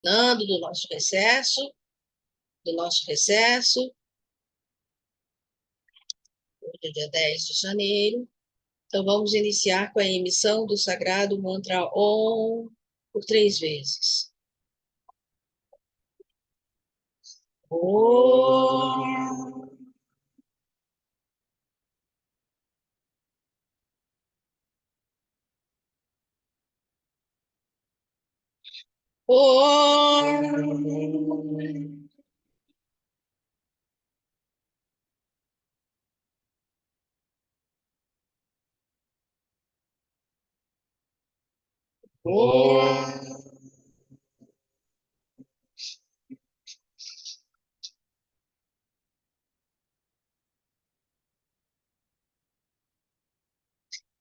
retornando do nosso recesso, hoje é dia 10 de janeiro. Então, vamos iniciar com a emissão do sagrado mantra Om por 3 vezes. Om. Om. Om.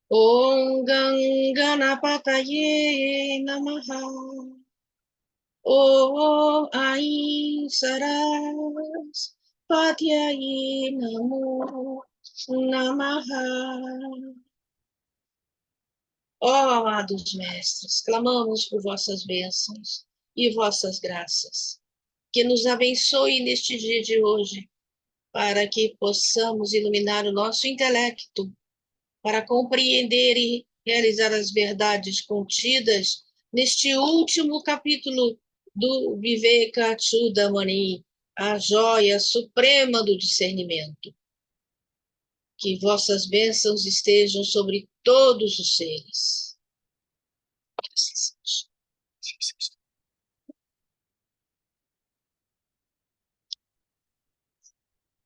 Om Ganganapataye Namaha. Om Aim Saraswatyaye Namo Namaha. Ó amados mestres, clamamos por vossas bênçãos e vossas graças, que nos abençoe neste dia de hoje, para que possamos iluminar o nosso intelecto, para compreender e realizar as verdades contidas neste último capítulo do Vivekachudamani, a joia suprema do discernimento. Que vossas bênçãos estejam sobre todos os seres.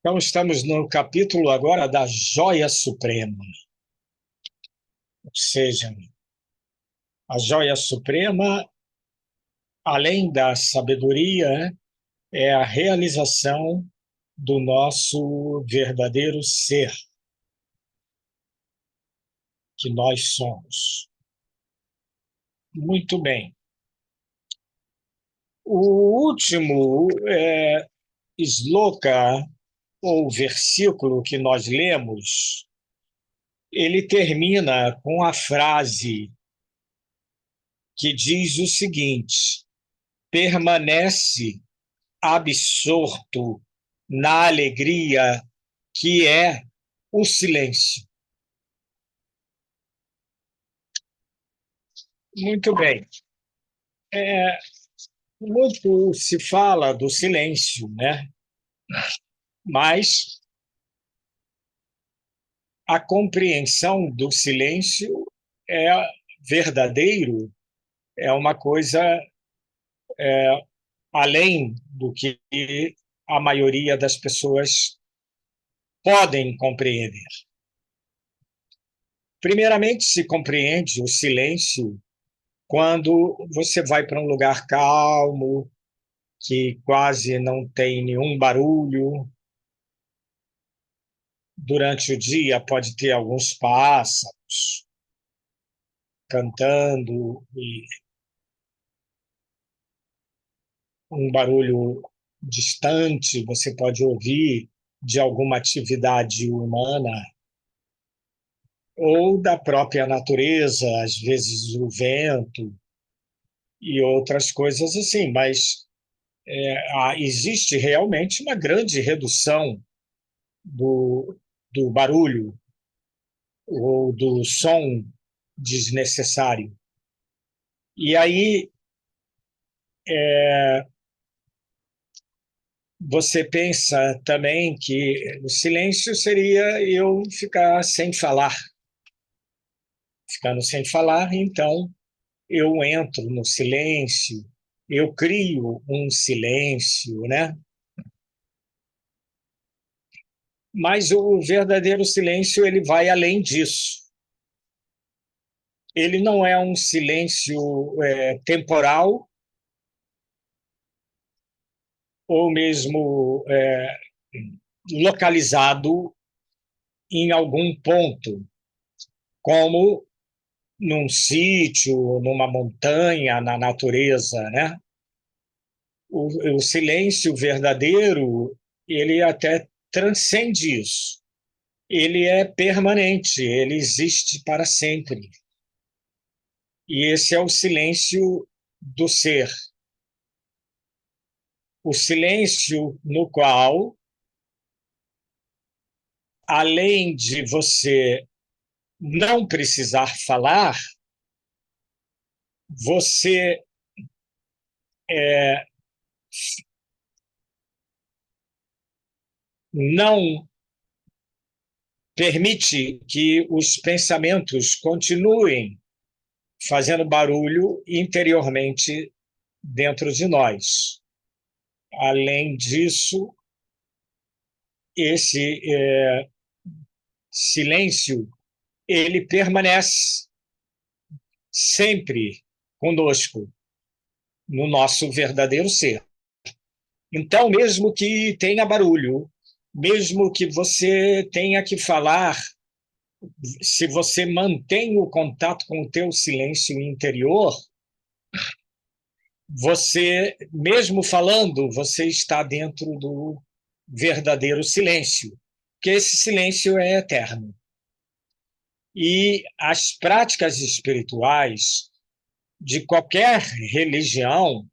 Então, estamos no capítulo agora da joia suprema. Ou seja, a joia suprema, além da sabedoria, é a realização do nosso verdadeiro ser, que nós somos. Muito bem. O último sloka, ou versículo que nós lemos, ele termina com a frase que diz o seguinte: permanece absorto na alegria que é o silêncio. Muito bem. Muito se fala do silêncio, né? Mas a compreensão do silêncio é verdadeiro, é uma coisa além do que a maioria das pessoas podem compreender. Primeiramente, se compreende o silêncio quando você vai para um lugar calmo, que quase não tem nenhum barulho. Durante o dia pode ter alguns pássaros cantando e um barulho distante você pode ouvir de alguma atividade humana ou da própria natureza, às vezes o vento e outras coisas assim, mas existe realmente uma grande redução do barulho ou do som desnecessário. E aí você pensa também que o silêncio seria eu ficar sem falar. Ficando sem falar, então eu entro no silêncio, eu crio um silêncio, né? Mas o verdadeiro silêncio, ele vai além disso. Ele não é um silêncio temporal ou mesmo localizado em algum ponto, como num sítio, numa montanha, na natureza, né? O silêncio verdadeiro, ele até transcende isso. Ele é permanente, ele existe para sempre. E esse é o silêncio do ser. o silêncio no qual, além de você não precisar falar, você não permite que os pensamentos continuem fazendo barulho interiormente dentro de nós. Além disso, esse silêncio ele permanece sempre conosco, no nosso verdadeiro ser. Então, mesmo que tenha barulho, mesmo que você tenha que falar, se você mantém o contato com o teu silêncio interior, você, mesmo falando, você está dentro do verdadeiro silêncio, que esse silêncio é eterno. E as práticas espirituais de qualquer religião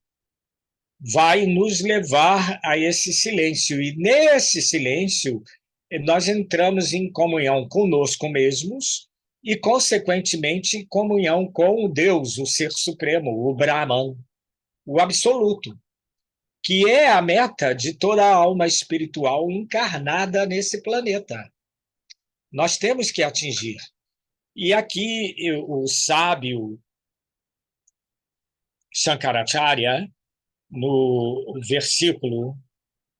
vai nos levar a esse silêncio. E nesse silêncio, nós entramos em comunhão conosco mesmos e, consequentemente, comunhão com o Deus, o Ser Supremo, o Brahman, o Absoluto, que é a meta de toda a alma espiritual encarnada nesse planeta. Nós temos que atingir. E aqui o sábio Shankaracharya, no versículo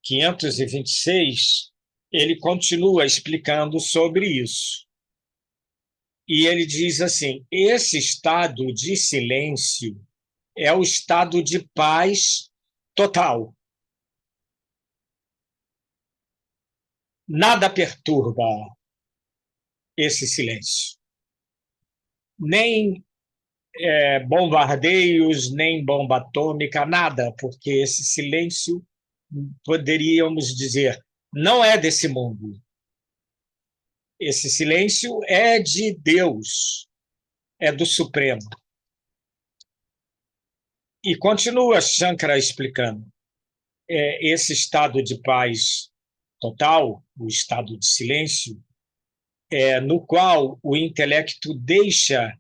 526, ele continua explicando sobre isso. E ele diz assim: esse estado de silêncio é o estado de paz total. Nada perturba esse silêncio. Nem bombardeios, nem bomba atômica, nada, porque esse silêncio, poderíamos dizer, não é desse mundo. Esse silêncio é de Deus, é do Supremo. E continua Shankara explicando. Esse estado de paz total, o estado de silêncio, no qual o intelecto deixa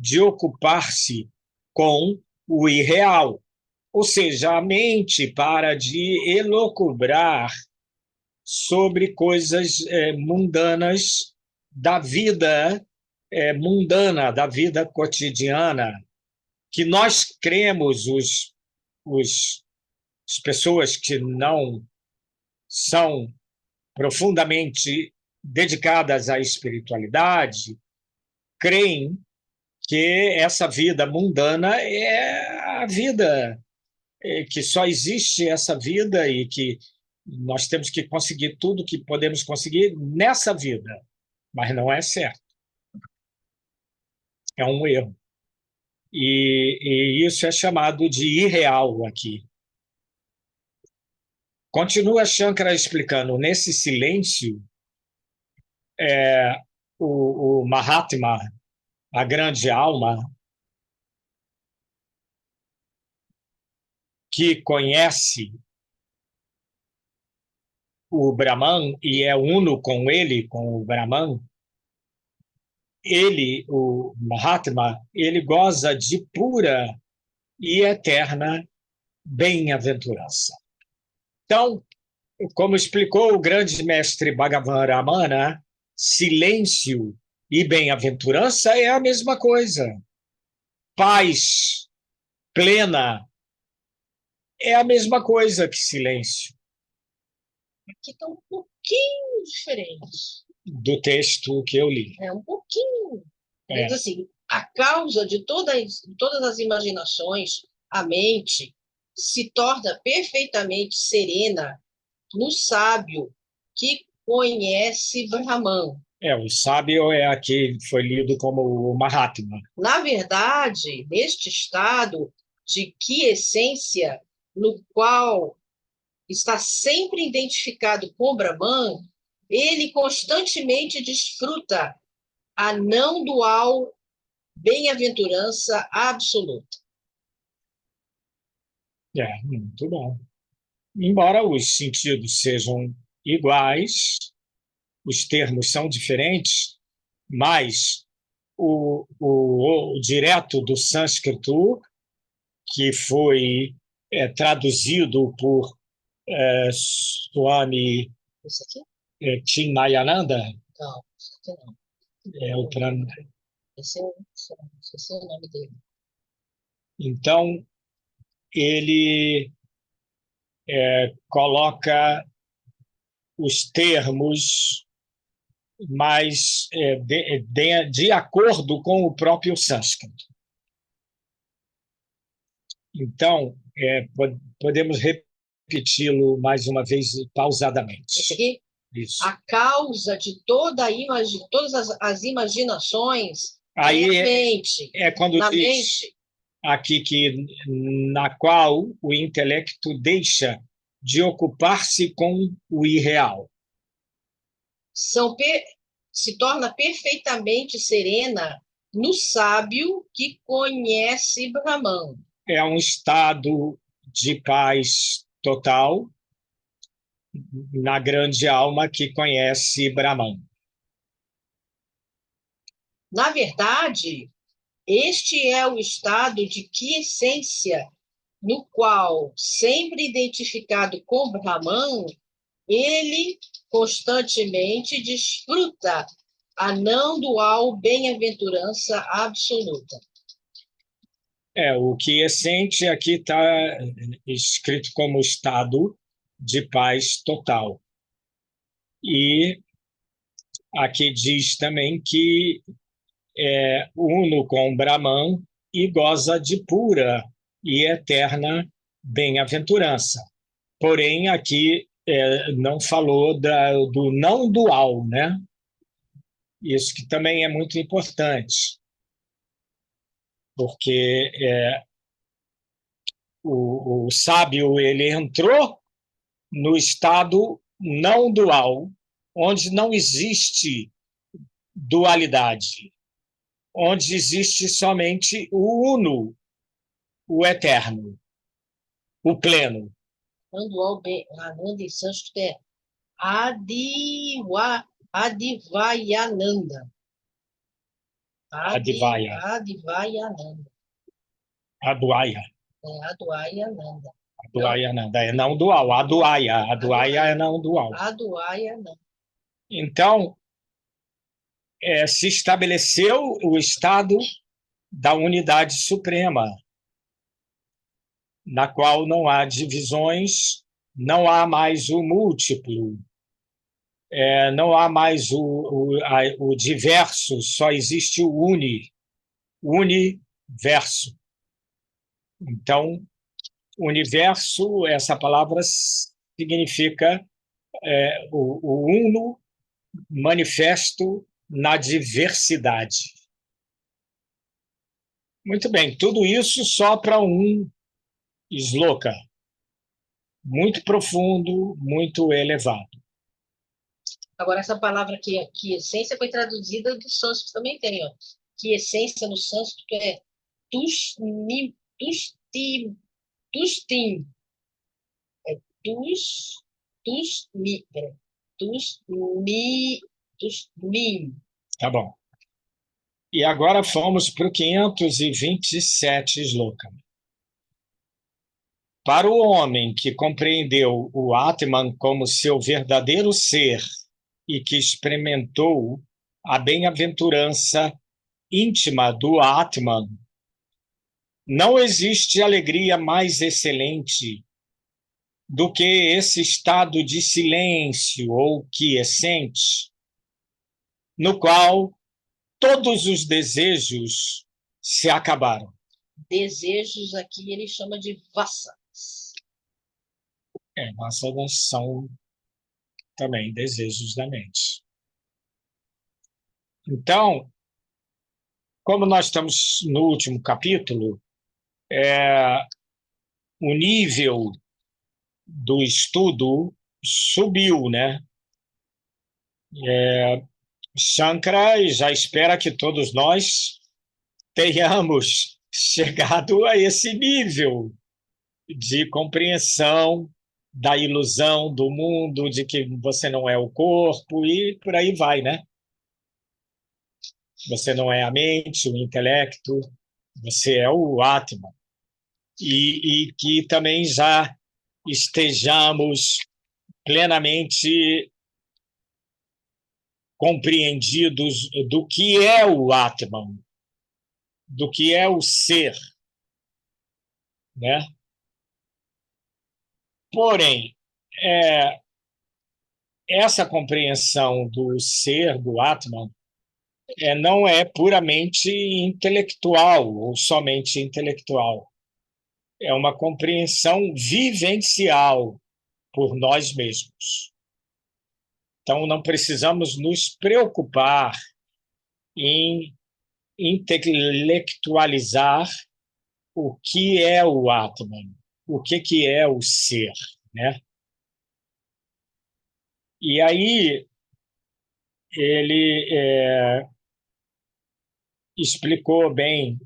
de ocupar-se com o irreal, ou seja, a mente para de elocubrar sobre coisas mundanas da vida mundana, da vida cotidiana, que nós cremos, as pessoas que não são profundamente dedicadas à espiritualidade, creem que essa vida mundana é a vida, que só existe essa vida e que nós temos que conseguir tudo que podemos conseguir nessa vida. Mas não é certo. É um erro. E isso é chamado de irreal aqui. Continua Shankara explicando, nesse silêncio, o Mahatma, a grande alma, que conhece o Brahman e é uno com ele, com o Brahman, ele, o Mahatma, ele goza de pura e eterna bem-aventurança. Então, como explicou o grande mestre Bhagavan Ramana, silêncio e bem-aventurança é a mesma coisa. Paz plena é a mesma coisa que silêncio. Aqui está um pouquinho diferente do texto que eu li. Um pouquinho. Mas, assim, a causa de todas as imaginações, a mente se torna perfeitamente serena no sábio que conhece Brahman. O sábio é aquele que foi lido como o Mahatma. Na verdade, neste estado de quiescência, no qual está sempre identificado com Brahman, ele constantemente desfruta a não dual bem-aventurança absoluta. Muito bom. embora os sentidos sejam iguais, os termos são diferentes, mas o direto do sânscrito, que foi traduzido por Swami Isso aqui? Chinmayananda, Não, isso aqui não. outra. Esse é o nome dele. Então, ele coloca os termos mais de acordo com o próprio sânscrito. Então, podemos repeti-lo mais uma vez pausadamente. Esse aqui? Isso. A causa de todas as imaginações Aí é a mente. quando Na diz mente. aqui que na qual o intelecto deixa de ocupar-se com o irreal. Se torna perfeitamente serena no sábio que conhece Brahman. É um estado de paz total na grande alma que conhece Brahman. Na verdade, este é o estado de quiescência no qual, sempre identificado com Brahman, ele constantemente desfruta a não dual bem-aventurança absoluta. O quiescente aqui está escrito como estado de paz total. E aqui diz também que é uno com Brahman e goza de pura e eterna bem-aventurança. Porém, aqui não falou do não dual, né? Isso que também é muito importante, porque o sábio ele entrou no estado não dual, onde não existe dualidade, onde existe somente o uno, o eterno, o pleno. Não dual bem, Ananda em sânscrito é Adivayananda. Advaya. Adivayananda. Advaya. Advayananda. Advayananda. É não dual. Advaya. Advaya é não dual. Advayananda. Então, se estabeleceu o estado da unidade suprema, na qual não há divisões, não há mais o múltiplo, não há mais o diverso, só existe o universo. Então, universo, essa palavra significa o uno manifesto na diversidade. Muito bem, tudo isso só para um sloka, muito profundo, muito elevado. Agora, essa palavra que essência foi traduzida do sânscrito também tem, ó. Que essência no sânscrito é tustim. É tusmim. Tá bom. E agora fomos para o 527 sloka. Para o homem que compreendeu o Atman como seu verdadeiro ser e que experimentou a bem-aventurança íntima do Atman, não existe alegria mais excelente do que esse estado de silêncio ou quiescente, no qual todos os desejos se acabaram. Desejos aqui ele chama de vasanas. Vasanas são também desejos da mente. Então, como nós estamos no último capítulo, o nível do estudo subiu, né? Shankara já espera que todos nós tenhamos chegado a esse nível de compreensão da ilusão do mundo, de que você não é o corpo, e por aí vai, né? Você não é a mente, o intelecto, você é o Atman. E que também já estejamos plenamente compreendidos do que é o Atman, do que é o ser, né? Porém, é, essa compreensão do ser, do Atman, não é puramente intelectual ou somente intelectual. É uma compreensão vivencial por nós mesmos. Então, não precisamos nos preocupar em intelectualizar o que é o Atman, o que é o ser, né? E aí ele explicou bem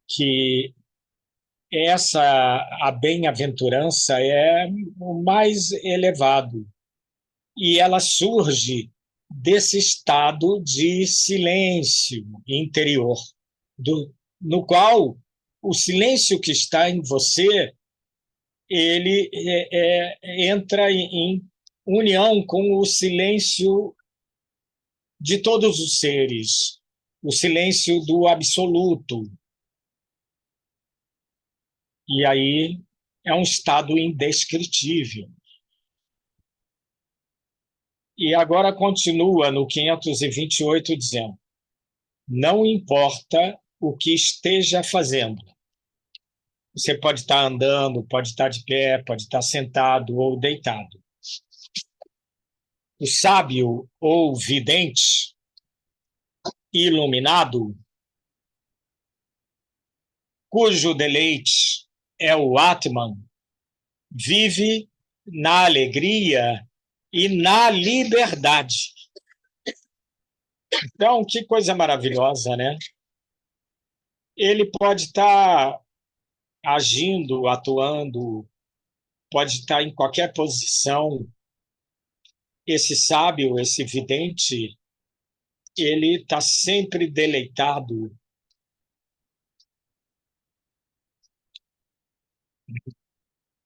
que a bem-aventurança é o mais elevado e ela surge desse estado de silêncio interior, no qual o silêncio que está em você ele entra em união com o silêncio de todos os seres, o silêncio do absoluto. E aí é um estado indescritível. E agora continua no 528 dizendo: não importa o que esteja fazendo. Você pode estar andando, pode estar de pé, pode estar sentado ou deitado. O sábio ou vidente, iluminado, cujo deleite é o Atman, vive na alegria e na liberdade. Então, que coisa maravilhosa, né? Ele pode estar agindo, atuando, pode estar em qualquer posição. Esse sábio, esse vidente, ele está sempre deleitado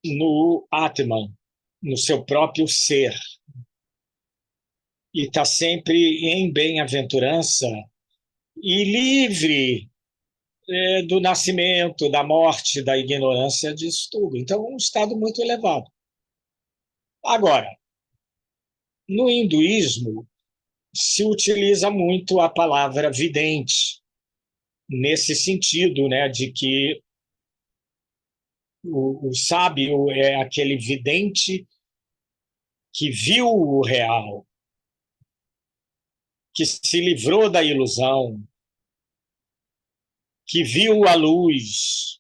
no Atman, no seu próprio ser. E está sempre em bem-aventurança e livre do nascimento, da morte, da ignorância, disso tudo. Então, é um estado muito elevado. Agora, no hinduísmo, se utiliza muito a palavra vidente, nesse sentido, né, de que o sábio é aquele vidente que viu o real, que se livrou da ilusão, que viu a luz,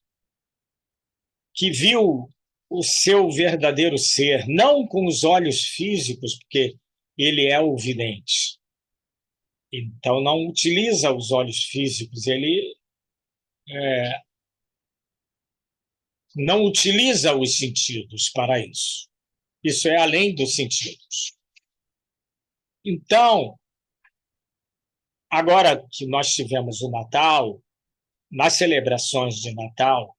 que viu o seu verdadeiro ser, não com os olhos físicos, porque ele é o vidente. Então, não utiliza os olhos físicos, ele não utiliza os sentidos para isso. Isso é além dos sentidos. Então, agora que nós tivemos o Natal, nas celebrações de Natal,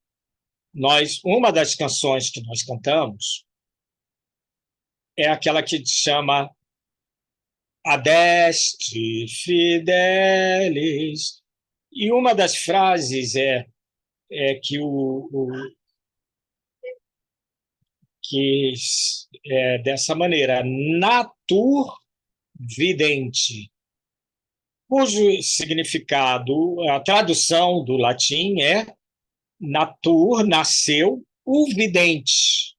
uma das canções que nós cantamos é aquela que chama Adeste Fidelis. E uma das frases é que que é dessa maneira: natur vidente, cujo significado, a tradução do latim é natur, nasceu, o vidente.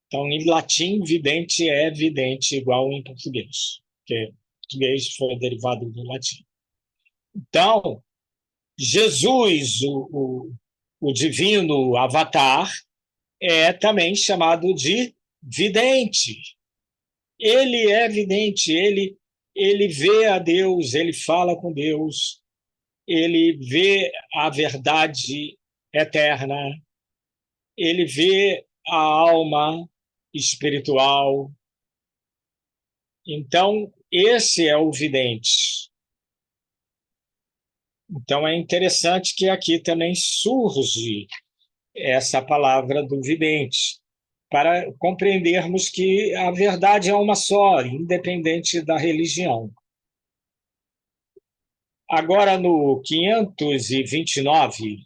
Então, em latim, vidente é vidente, igual em português, porque português foi derivado do latim. Então, Jesus, o divino avatar, é também chamado de vidente. Ele é vidente, ele vê a Deus, ele fala com Deus, ele vê a verdade eterna, ele vê a alma espiritual. Então, esse é o vidente. Então, é interessante que aqui também surge essa palavra do vidente, para compreendermos que a verdade é uma só, independente da religião. Agora, no 529,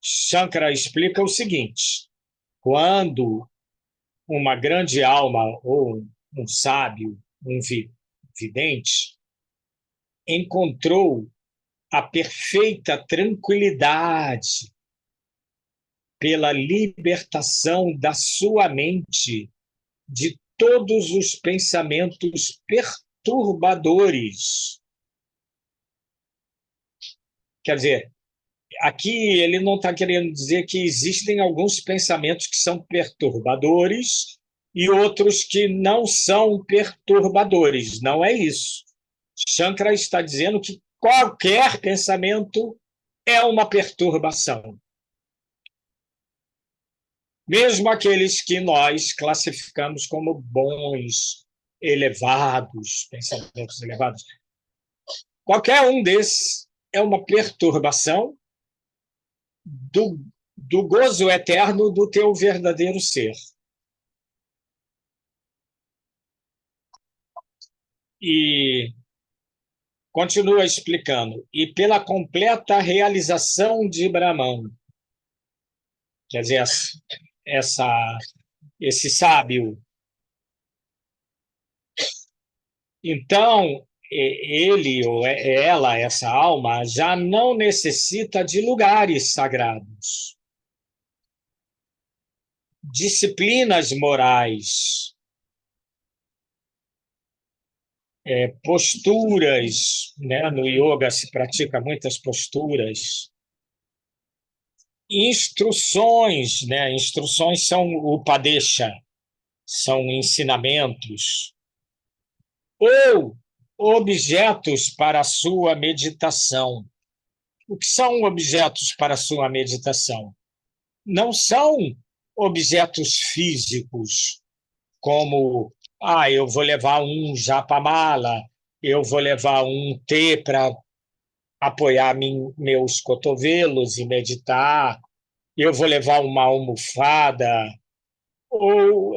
Shankara explica o seguinte: quando uma grande alma ou um sábio, um vidente, encontrou a perfeita tranquilidade pela libertação da sua mente de todos os pensamentos perturbadores. Quer dizer, aqui ele não está querendo dizer que existem alguns pensamentos que são perturbadores e outros que não são perturbadores. Não é isso. Shankara está dizendo que qualquer pensamento é uma perturbação. Mesmo aqueles que nós classificamos como bons, elevados, pensamentos elevados. Qualquer um desses é uma perturbação do gozo eterno do teu verdadeiro ser. E continua explicando, e pela completa realização de Brahman, quer dizer, esse sábio. Então, ele ou ela, essa alma, já não necessita de lugares sagrados, disciplinas morais, posturas, né? No yoga se pratica muitas posturas, instruções, né? Instruções são upadesha, são ensinamentos, ou objetos para a sua meditação. O que são objetos para a sua meditação? Não são objetos físicos, como eu vou levar um japamala, eu vou levar um T para apoiar meus cotovelos e meditar, eu vou levar uma almofada, ou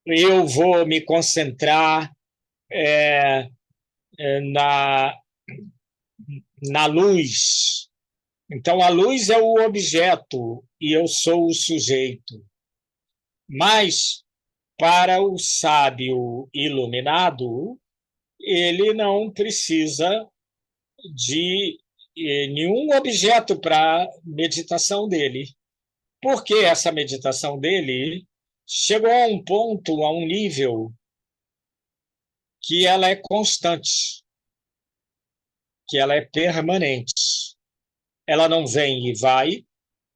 eu vou me concentrar na, na luz. Então, a luz é o objeto e eu sou o sujeito. Mas, para o sábio iluminado, ele não precisa de nenhum objeto para a meditação dele, porque essa meditação dele chegou a um ponto, a um nível, que ela é constante, que ela é permanente. Ela não vem e vai,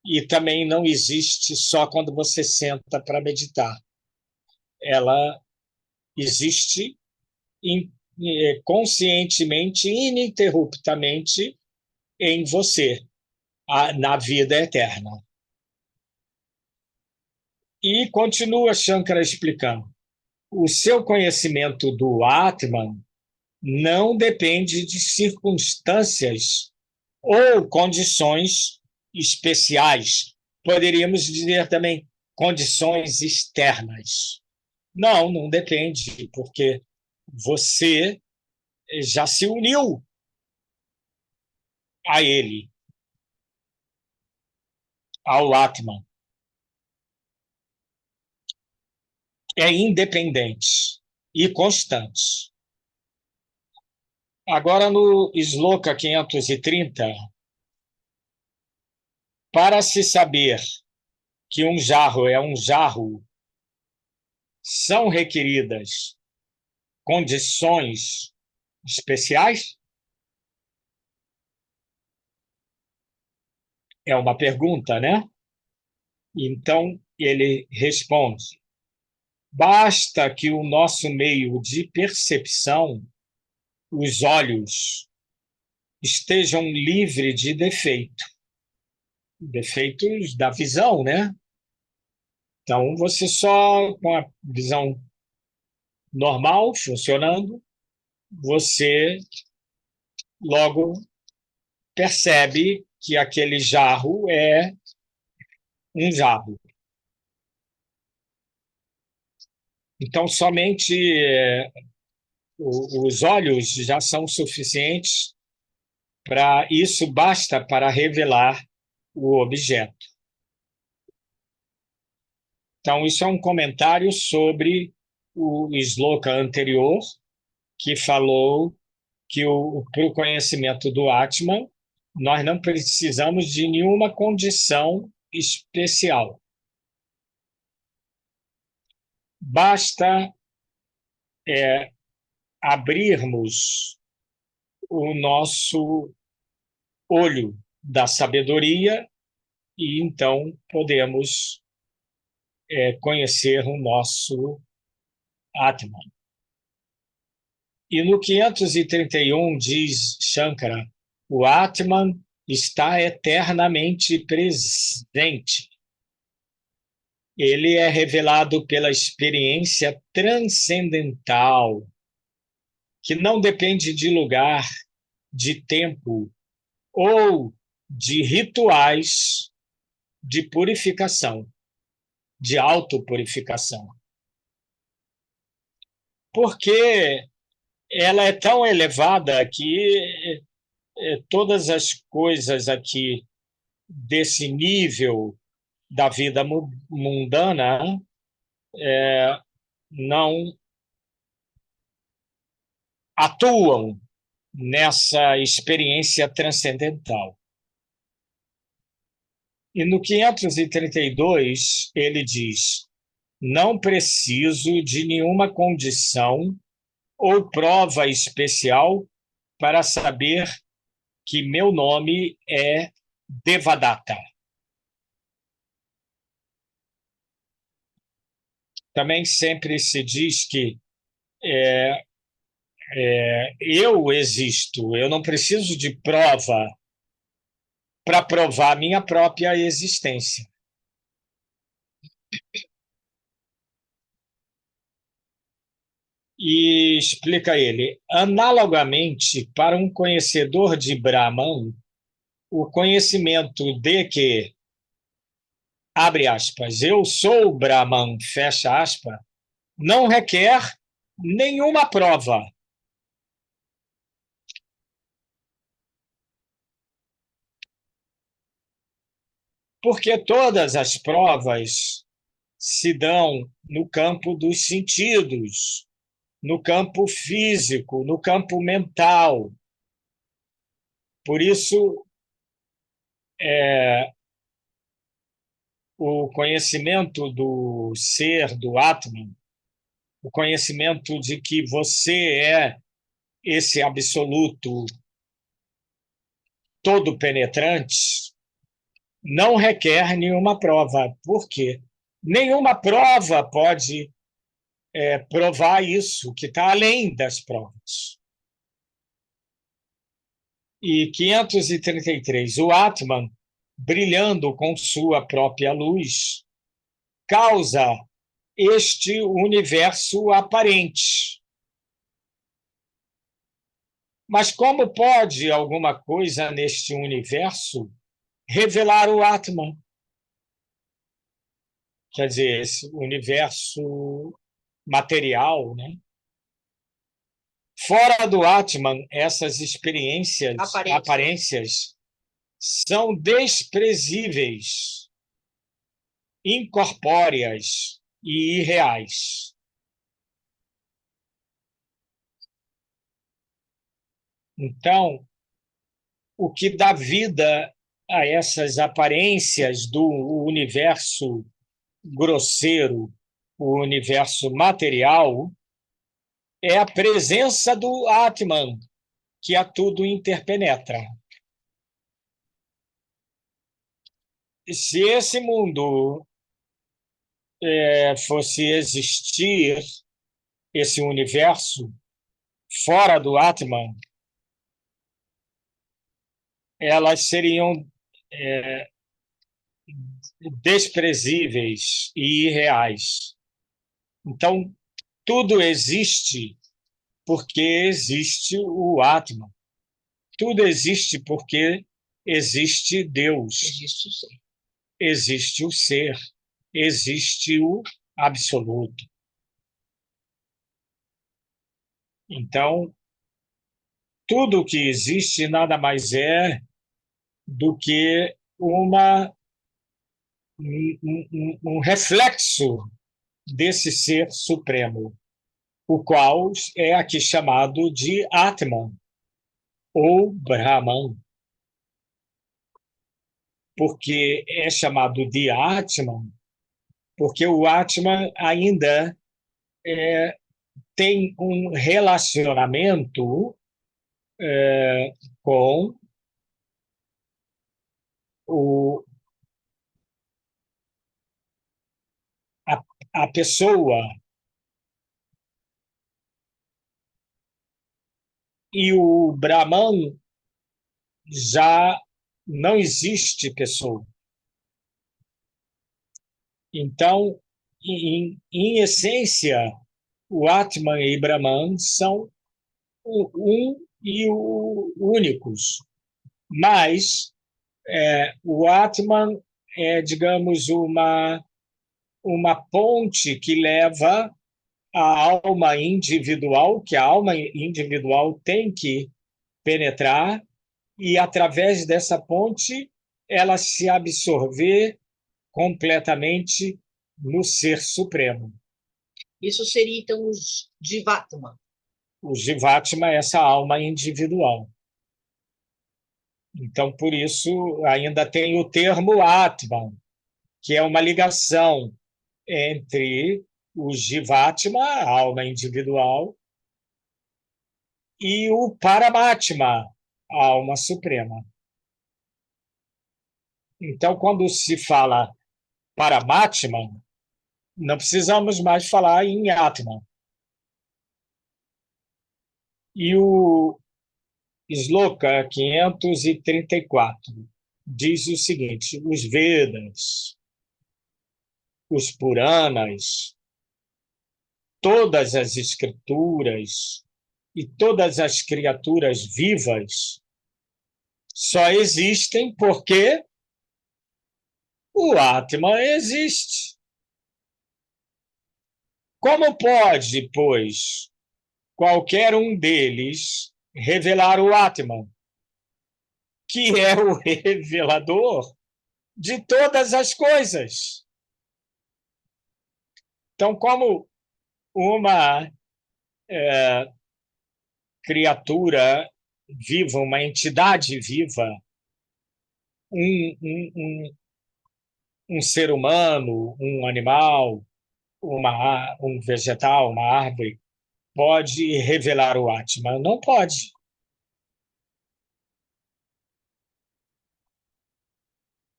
e também não existe só quando você senta para meditar. Ela existe conscientemente, ininterruptamente em você, na vida eterna. E continua Shankara explicando. O seu conhecimento do Atman não depende de circunstâncias ou condições especiais. Poderíamos dizer também condições externas. Não depende, porque você já se uniu a ele, ao Atman. É independente e constante. Agora, no Sloka 530, para se saber que um jarro é um jarro, são requeridas condições especiais? É uma pergunta, né? Então, ele responde: basta que o nosso meio de percepção os olhos estejam livres de defeitos da visão, né? Então, você só, com a visão normal, funcionando, você logo percebe que aquele jarro é um jarro. Então, somente os olhos já são suficientes para isso, basta para revelar o objeto. Então, isso é um comentário sobre o sloka anterior, que falou que para o conhecimento do Atman, nós não precisamos de nenhuma condição especial. Basta abrirmos o nosso olho da sabedoria e então podemos conhecer o nosso Atman. E no 531 diz Shankara, o Atman está eternamente presente. Ele é revelado pela experiência transcendental, que não depende de lugar, de tempo ou de rituais de purificação, de autopurificação. Porque ela é tão elevada que todas as coisas aqui desse nível da vida mundana não atuam nessa experiência transcendental. E no 532, ele diz: não preciso de nenhuma condição ou prova especial para saber que meu nome é Devadatta. Também sempre se diz que eu existo, eu não preciso de prova para provar minha própria existência. E explica ele, analogamente, para um conhecedor de Brahman, o conhecimento de que, abre aspas, eu sou Brahman, fecha aspas, não requer nenhuma prova. Porque todas as provas se dão no campo dos sentidos, no campo físico, no campo mental. Por isso, o conhecimento do ser, do Atman, o conhecimento de que você é esse absoluto todo penetrante, não requer nenhuma prova. Por quê? Nenhuma prova pode provar isso, que está além das provas. E 533, o Atman, brilhando com sua própria luz, causa este universo aparente. Mas como pode alguma coisa neste universo revelar o Atman? Quer dizer, esse universo material, né? Fora do Atman, essas experiências, aparências são desprezíveis, incorpóreas e irreais. Então, o que dá vida a essas aparências do universo grosseiro, o universo material, é a presença do Atman, que a tudo interpenetra. Se esse mundo fosse existir, esse universo fora do Atman, elas seriam desprezíveis e irreais. Então, tudo existe porque existe o Atman. Tudo existe porque existe Deus. Existe o ser. Existe o ser. Existe o absoluto. Então, tudo que existe nada mais é do que um reflexo desse ser supremo, o qual é aqui chamado de Atman, ou Brahman. Porque é chamado de Atman, porque o Atman ainda tem um relacionamento com o, a, a pessoa. E o Brahman já não existe pessoa. Então, em essência, o Atman e Brahman são um e o únicos. Mas o Atman é, digamos, uma ponte que leva a alma individual, que a alma individual tem que penetrar, e através dessa ponte ela se absorver completamente no Ser Supremo. Isso seria, então, os Jivatma. O Jivatma é essa alma individual. Então, por isso, ainda tem o termo Atman, que é uma ligação entre o Jivatma, a alma individual, e o Paramatma, a alma suprema. Então, quando se fala Paramatma, não precisamos mais falar em Atman. E o Sloka 534 diz o seguinte: os Vedas, os Puranas, todas as escrituras e todas as criaturas vivas só existem porque o Atman existe. Como pode, pois, qualquer um deles revelar o Atman, que é o revelador de todas as coisas? Então, como uma criatura viva, uma entidade viva, um, um, um, um ser humano, um animal, um vegetal, uma árvore, pode revelar o Atman? Não pode.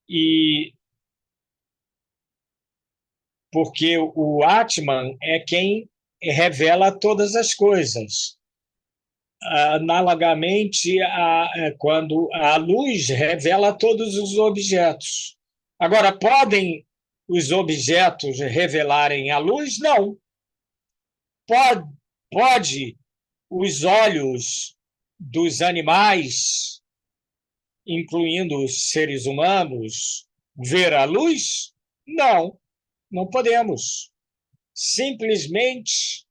E porque o Atman é quem revela todas as coisas. Analogamente, quando a luz revela todos os objetos. Agora, podem os objetos revelarem a luz? Não. Pode os olhos dos animais, incluindo os seres humanos, ver a luz? Não, não podemos. Simplesmente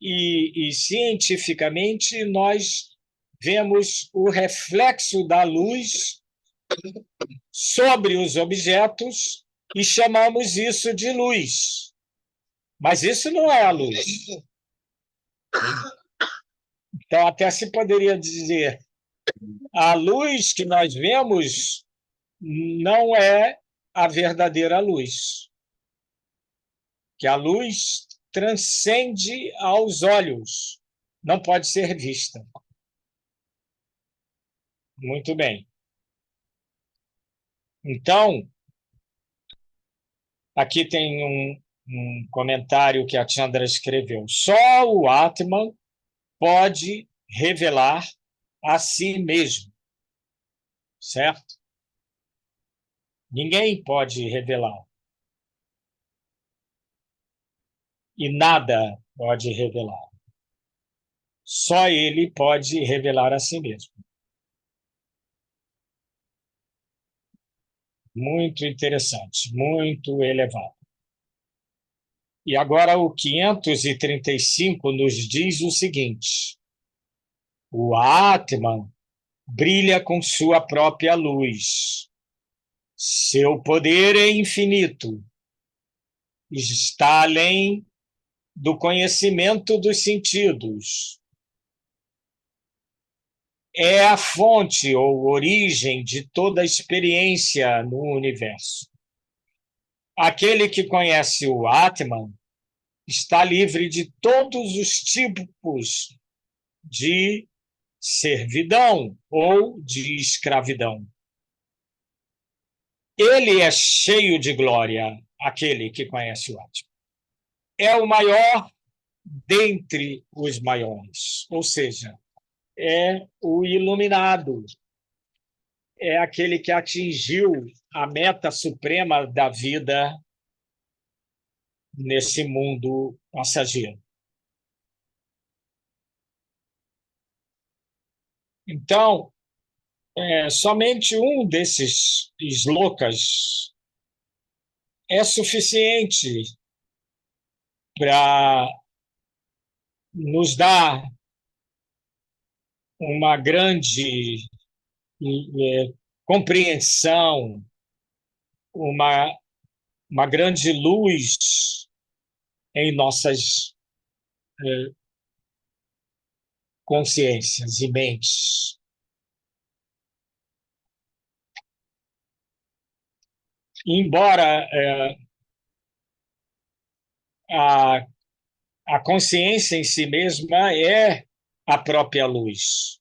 e cientificamente, nós vemos o reflexo da luz sobre os objetos e chamamos isso de luz. Mas isso não é a luz. Então, até se poderia dizer, a luz que nós vemos não é a verdadeira luz. Que a luz transcende aos olhos, não pode ser vista. Muito bem. Então, aqui tem um comentário que a Chandra escreveu. Só o Atman pode revelar a si mesmo, certo? Ninguém pode revelar. E nada pode revelar. Só ele pode revelar a si mesmo. Muito interessante, muito elevado. E agora o 535 nos diz o seguinte: o Atman brilha com sua própria luz. Seu poder é infinito. Está além do conhecimento dos sentidos. É a fonte ou origem de toda a experiência no universo. Aquele que conhece o Atman está livre de todos os tipos de servidão ou de escravidão. Ele é cheio de glória, aquele que conhece o Atman. É o maior dentre os maiores, ou seja, é o iluminado, é aquele que atingiu a meta suprema da vida nesse mundo passageiro. Então, somente um desses slokas é suficiente para nos dar uma grande compreensão, uma grande luz em nossas consciências e mentes. Embora a consciência em si mesma é a própria luz.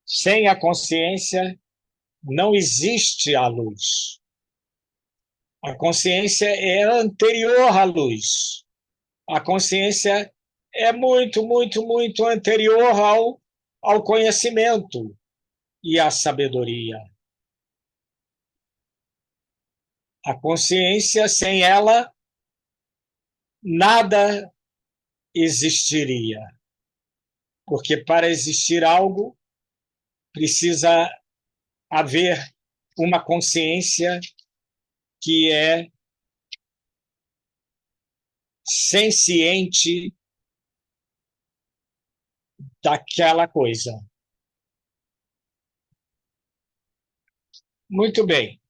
Sem a consciência, não existe a luz. A consciência é anterior à luz. A consciência é muito, muito, muito anterior ao conhecimento e à sabedoria. A consciência, sem ela, nada existiria. Porque para existir algo, precisa haver uma consciência que é senciente daquela coisa. Muito bem.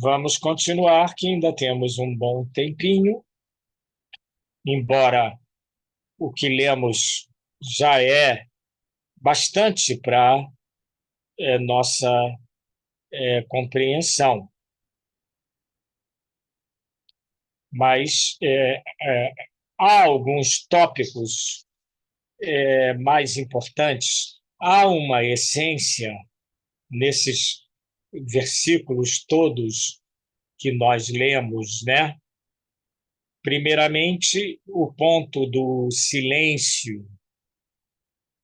Vamos continuar, que ainda temos um bom tempinho, embora o que lemos já é bastante para nossa compreensão. Mas há alguns tópicos mais importantes. Há uma essência nesses versículos todos que nós lemos, né? Primeiramente, o ponto do silêncio,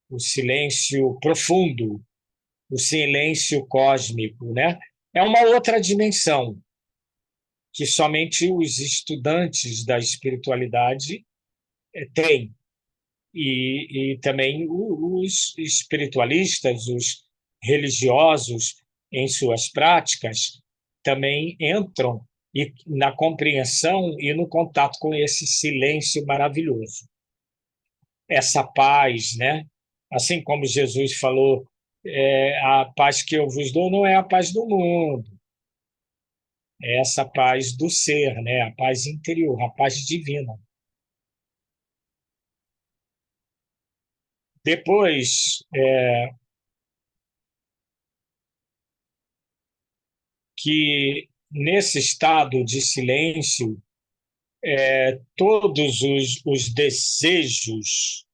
o silêncio profundo, o silêncio cósmico, né? É uma outra dimensão que somente os estudantes da espiritualidade têm. E também os espiritualistas, os religiosos, em suas práticas, também entram na compreensão e no contato com esse silêncio maravilhoso. Essa paz, né? Assim como Jesus falou, a paz que eu vos dou não é a paz do mundo, é essa paz do ser, né? A paz interior, a paz divina. Depois, que nesse estado de silêncio, todos os desejos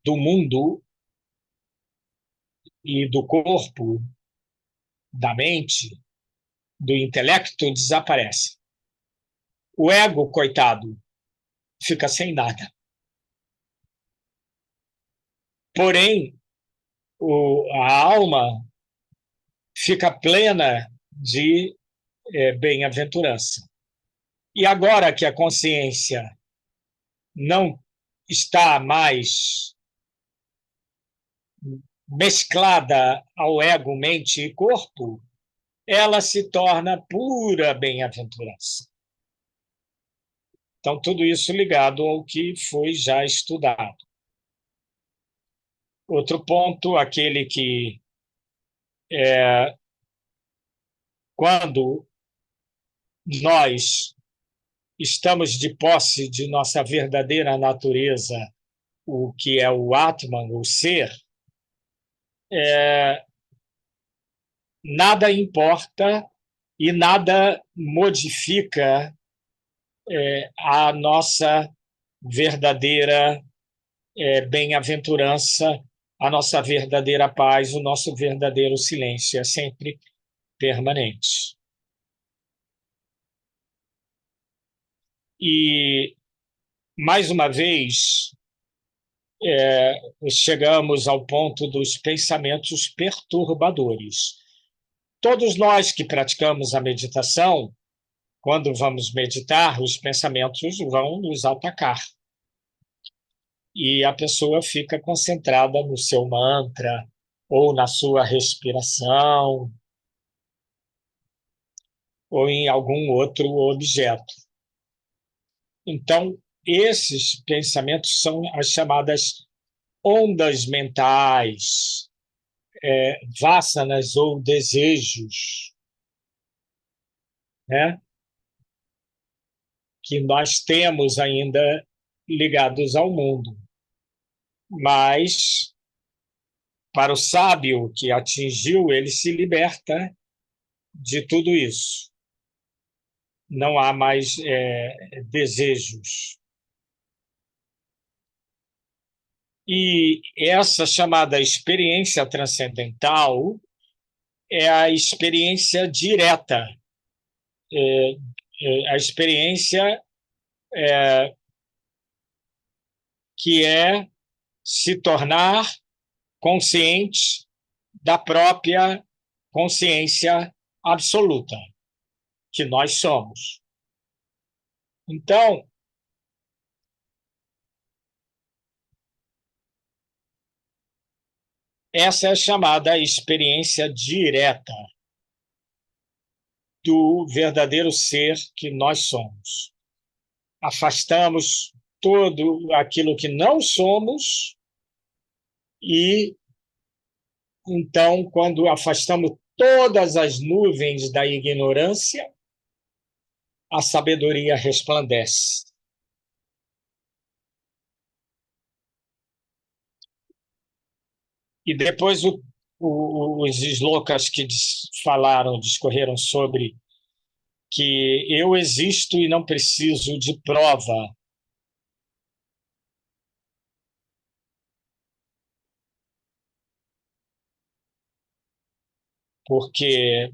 do mundo e do corpo, da mente, do intelecto desaparecem. O ego, coitado, fica sem nada. porém, a alma fica plena de bem-aventurança. E agora que a consciência não está mais mesclada ao ego, mente e corpo, ela se torna pura bem-aventurança. Então, tudo isso ligado ao que foi já estudado. Outro ponto, aquele que, quando nós estamos de posse de nossa verdadeira natureza, o que é o Atman, o ser, nada importa e nada modifica a nossa verdadeira bem-aventurança, a nossa verdadeira paz, o nosso verdadeiro silêncio. É sempre permanente. E, mais uma vez, chegamos ao ponto dos pensamentos perturbadores. Todos nós que praticamos a meditação, quando vamos meditar, os pensamentos vão nos atacar. E a pessoa fica concentrada no seu mantra ou na sua respiração ou em algum outro objeto. Então, esses pensamentos são as chamadas ondas mentais, vasanas ou desejos, né? Que nós temos ainda ligados ao mundo. Mas, para o sábio que atingiu, ele se liberta de tudo isso. Não há mais desejos. E essa chamada experiência transcendental é a experiência direta, a experiência que é se tornar consciente da própria consciência absoluta que nós somos. Então, essa é a chamada experiência direta do verdadeiro ser que nós somos. Afastamos tudo aquilo que não somos e, então, quando afastamos todas as nuvens da ignorância, a sabedoria resplandece. E depois os slokas que discorreram sobre que eu existo e não preciso de prova. Porque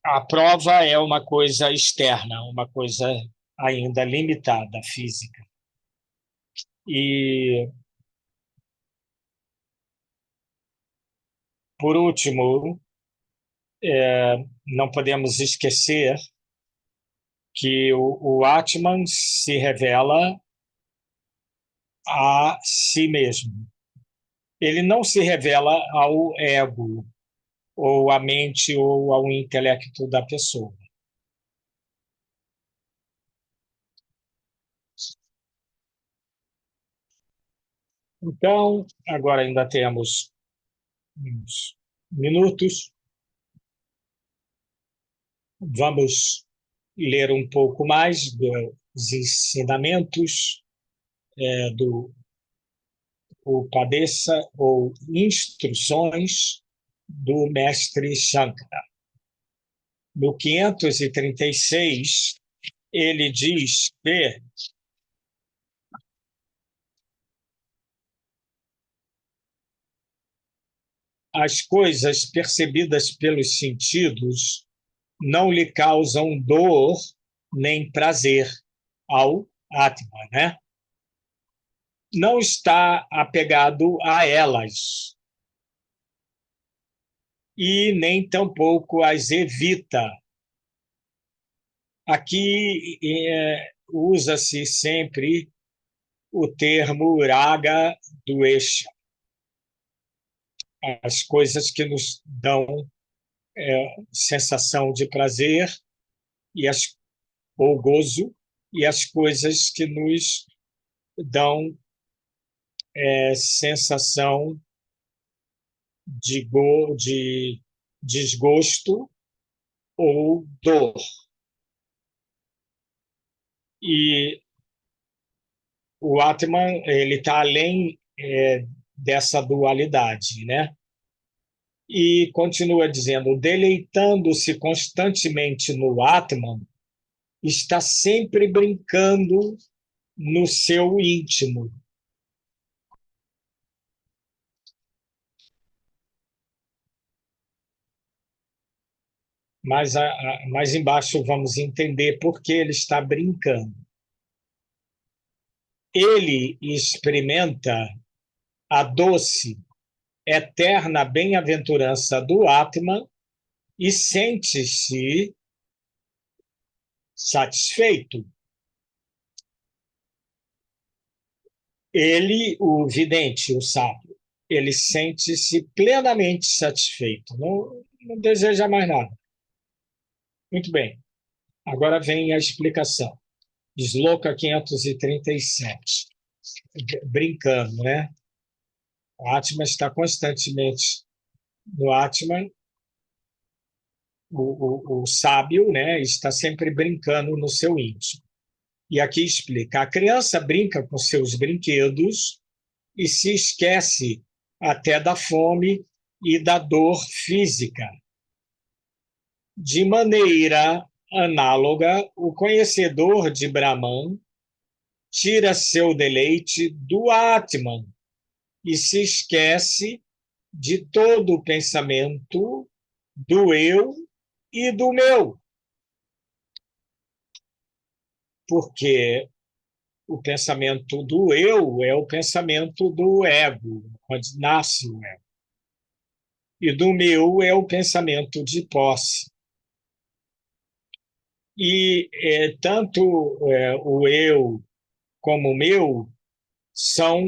a prova é uma coisa externa, uma coisa ainda limitada, física. E, por último, não podemos esquecer que o Atman se revela a si mesmo. Ele não se revela ao ego, ou à mente, ou ao intelecto da pessoa. Então, agora ainda temos uns minutos. Vamos ler um pouco mais dos ensinamentos do Upadesa, ou instruções do mestre Shankara. No 536, ele diz que as coisas percebidas pelos sentidos não lhe causam dor nem prazer ao Atman, né? Não está apegado a elas e nem tampouco as evita. Aqui usa-se sempre o termo raga dvesha, as coisas que nos dão sensação de prazer e ou gozo, e as coisas que nos dão sensação de desgosto ou dor. E o Atman ele está além dessa dualidade, né? E continua dizendo, deleitando-se constantemente no Atman, está sempre brincando no seu íntimo. Mais embaixo vamos entender por que ele está brincando. Ele experimenta a doce, eterna bem-aventurança do Atman e sente-se satisfeito. Ele, o vidente, o sábio, ele sente-se plenamente satisfeito, não deseja mais nada. Muito bem, agora vem a explicação. Sloka 537. Brincando, né? O Atman está constantemente no Atman, o sábio, né, está sempre brincando no seu íntimo. E aqui explica: a criança brinca com seus brinquedos e se esquece até da fome e da dor física. De maneira análoga, o conhecedor de Brahman tira seu deleite do Atman e se esquece de todo o pensamento do eu e do meu. Porque o pensamento do eu é o pensamento do ego, onde nasce o ego. E do meu é o pensamento de posse. E tanto o eu como o meu são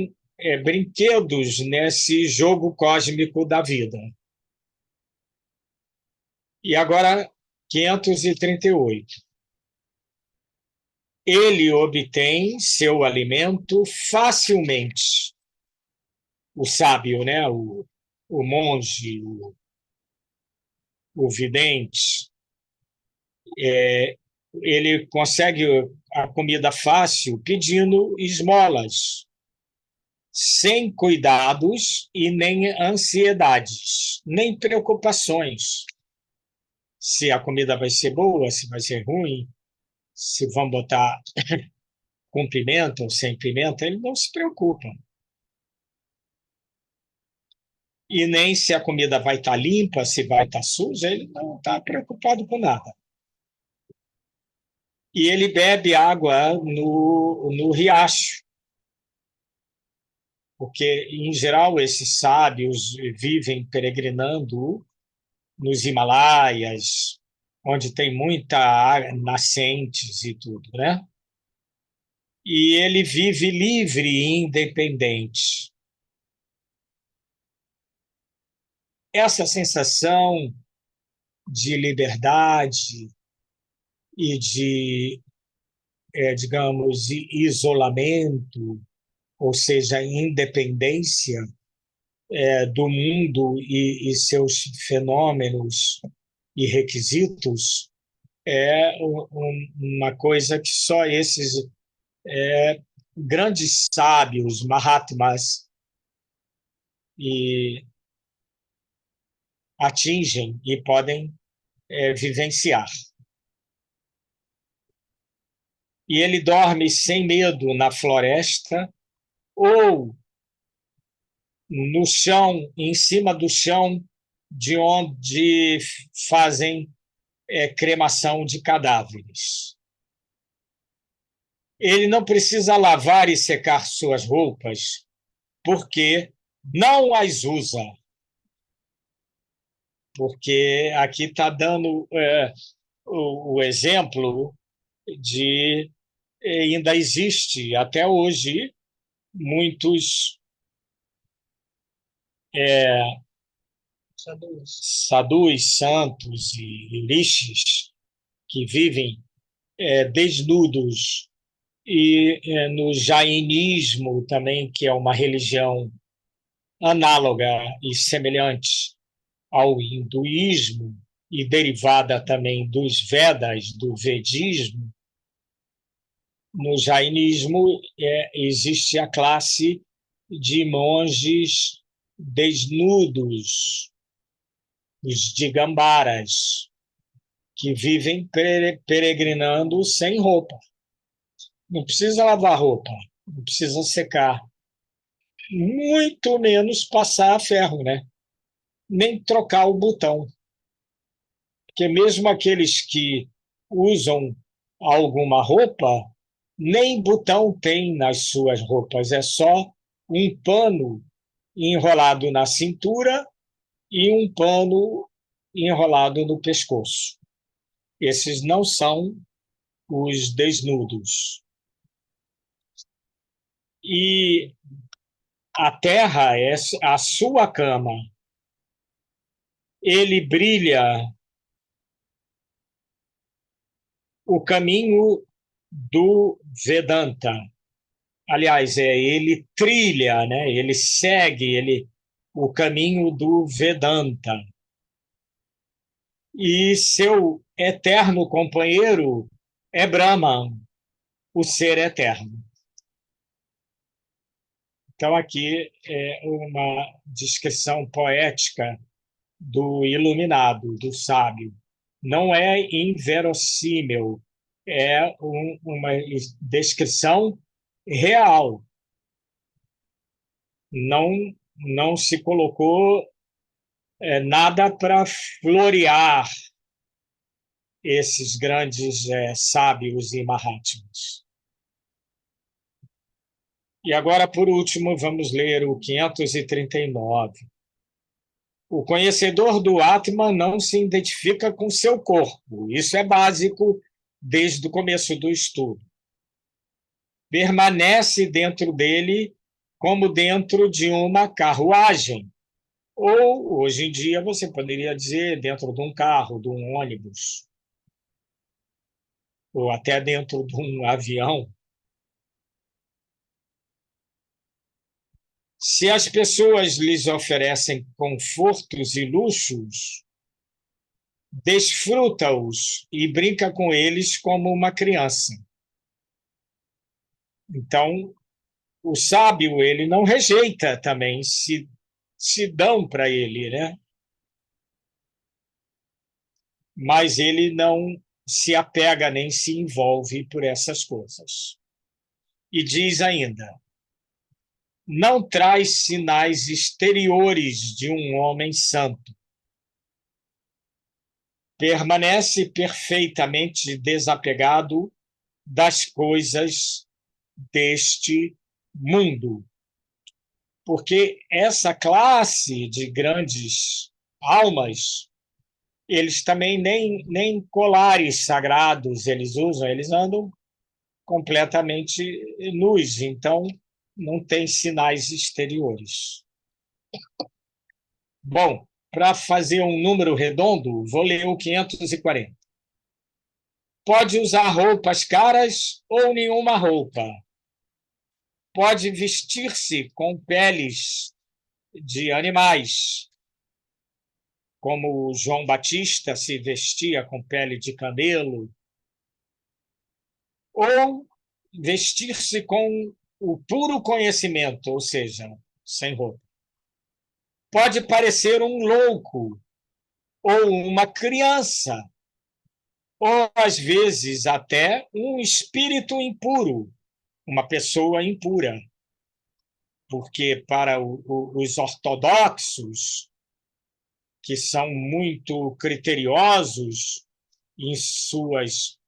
brinquedos nesse jogo cósmico da vida. E agora, 538. Ele obtém seu alimento facilmente. O sábio, né? o monge, o vidente, ele consegue a comida fácil pedindo esmolas, sem cuidados e nem ansiedades, nem preocupações. Se a comida vai ser boa, se vai ser ruim, se vão botar com pimenta ou sem pimenta, ele não se preocupa. E nem se a comida vai estar limpa, se vai estar suja, ele não está preocupado com nada. E ele bebe água no riacho, porque, em geral, esses sábios vivem peregrinando nos Himalaias, onde tem muita nascentes e tudo, né? E ele vive livre e independente. Essa sensação de liberdade e de, digamos, isolamento, ou seja, independência do mundo e seus fenômenos e requisitos, é uma coisa que só esses grandes sábios, Mahatmas, e atingem e podem vivenciar. E ele dorme sem medo na floresta ou no chão, em cima do chão de onde fazem cremação de cadáveres. Ele não precisa lavar e secar suas roupas, porque não as usa. Porque aqui está dando o exemplo de ainda existe até hoje muitos sadhus, santos e rishis que vivem desnudos, e no jainismo também, que é uma religião análoga e semelhante ao hinduísmo e derivada também dos Vedas, do Vedismo. No jainismo existe a classe de monges desnudos, os digambaras, que vivem peregrinando sem roupa. Não precisa lavar roupa, não precisa secar, muito menos passar ferro, né? Nem trocar o botão. Porque mesmo aqueles que usam alguma roupa, nem botão tem nas suas roupas, é só um pano enrolado na cintura e um pano enrolado no pescoço. Esses não são os desnudos. E a terra é a sua cama. Ele brilha o caminho do Vedanta. Aliás, ele trilha, né? Ele segue o caminho do Vedanta. E seu eterno companheiro é Brahman, o ser eterno. Então, aqui é uma descrição poética do iluminado, do sábio. Não é inverossímil, é uma descrição real. Não se colocou nada para florear esses grandes sábios e mahatmas. E agora, por último, vamos ler o 539. O conhecedor do Atman não se identifica com seu corpo. Isso é básico desde o começo do estudo. Permanece dentro dele como dentro de uma carruagem. Ou, hoje em dia, você poderia dizer dentro de um carro, de um ônibus, ou até dentro de um avião. Se as pessoas lhes oferecem confortos e luxos, desfruta-os e brinca com eles como uma criança. Então, o sábio, ele não rejeita também se dão para ele, né? Mas ele não se apega nem se envolve por essas coisas. E diz ainda: não traz sinais exteriores de um homem santo. Permanece perfeitamente desapegado das coisas deste mundo. Porque essa classe de grandes almas, eles também nem colares sagrados eles usam, eles andam completamente nus, então não tem sinais exteriores. Bom, para fazer um número redondo, vou ler o 540. Pode usar roupas caras ou nenhuma roupa. Pode vestir-se com peles de animais, como João Batista se vestia com pele de camelo, ou vestir-se com o puro conhecimento, ou seja, sem roupa. Pode parecer um louco ou uma criança, ou às vezes até um espírito impuro, uma pessoa impura, porque para os ortodoxos, que são muito criteriosos, em suas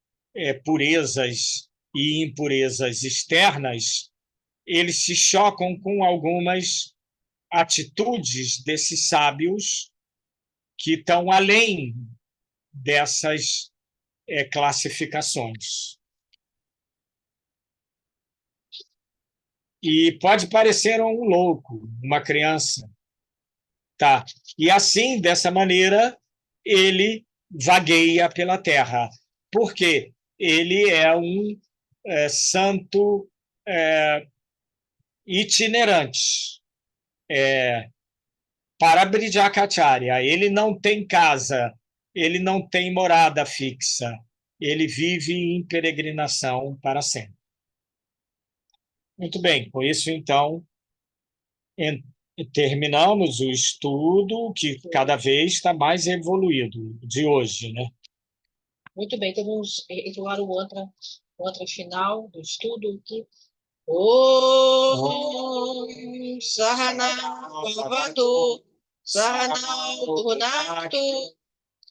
purezas e impurezas externas, eles se chocam com algumas atitudes desses sábios que estão além dessas classificações. E pode parecer um louco, uma criança. Tá? E assim, dessa maneira, ele vagueia pela terra. Por quê? Ele é um santo itinerante. Para Brijakacharya, ele não tem casa, ele não tem morada fixa, ele vive em peregrinação para sempre. Muito bem, com isso, então, terminamos o estudo, que cada vez está mais evoluído, de hoje, né? Muito bem, então vamos entoar o mantra final do estudo aqui. Om Sahana Bhavatu Sahana Bhunaktu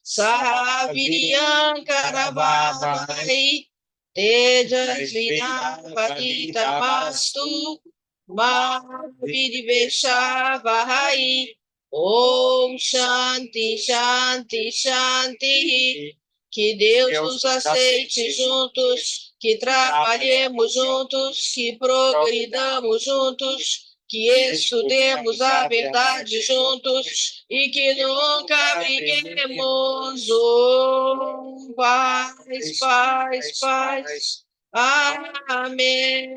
Saha Viryam Karavavai Tejasvinavaditamastu Ma Vidiveshavahai. Om Shanti Shanti Shanti. Que Deus nos aceite juntos, que trabalhemos juntos, que progridamos juntos, que estudemos a verdade juntos e que nunca briguemos. Oh, paz, paz, paz. Amém.